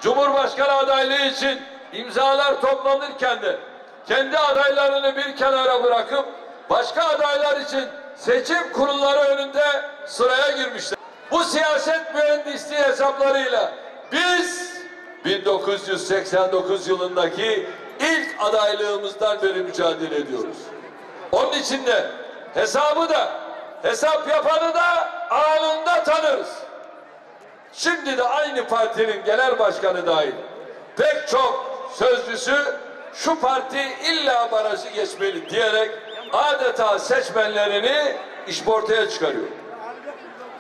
Cumhurbaşkanı adaylığı için imzalar toplanırken de kendi adaylarını bir kenara bırakıp başka adaylar için seçim kurulları önünde sıraya girmişler. Bu siyaset mühendisliği hesaplarıyla biz 1989 yılındaki ilk adaylığımızdan beri mücadele ediyoruz. Onun için de hesabı da hesap yapanı da anında tanırız. Şimdi de aynı partinin genel başkanı dahil pek çok sözcüsü şu parti illa barajı geçmeli diyerek adeta seçmenlerini işportaya çıkarıyor.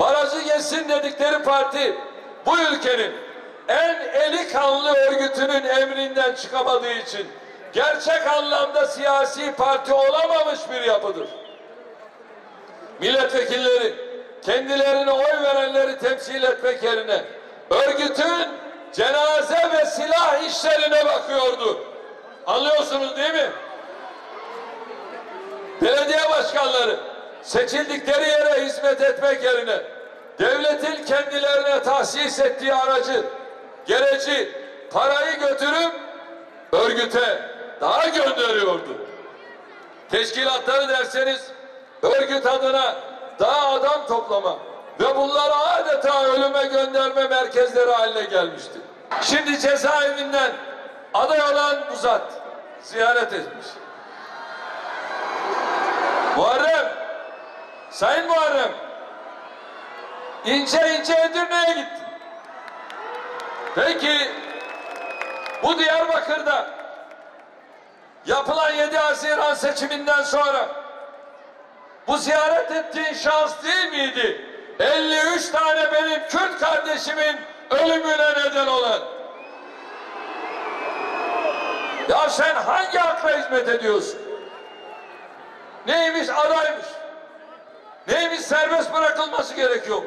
Barajı geçsin dedikleri parti bu ülkenin en eli kanlı örgütünün emrinden çıkamadığı için gerçek anlamda siyasi parti olamamış bir yapıdır. Milletvekilleri kendilerine oy verenleri temsil etmek yerine örgütün cenaze ve silah işlerine bakıyordu. Anlıyorsunuz değil mi? Belediye başkanları seçildikleri yere hizmet etmek yerine devletin kendilerine tahsis ettiği aracı, gereci, parayı götürüp örgüte daha gönderiyordu. Teşkilatları derseniz örgüt adına daha adam toplama ve bunları adeta ölüme gönderme merkezleri haline gelmişti. Şimdi cezaevinden aday olan bu zat ziyaret etmiş. Muharrem, Sayın Muharrem, ince Edirne'ye gitti. Peki bu Diyarbakır'da yapılan 7 Haziran seçiminden sonra bu ziyaret ettiğin şans değil miydi? 53 tane benim Kürt kardeşimin ölümüne neden olan. Ya sen hangi akla hizmet ediyorsun? Neymiş adaymış? Neymiş serbest bırakılması gerekiyor?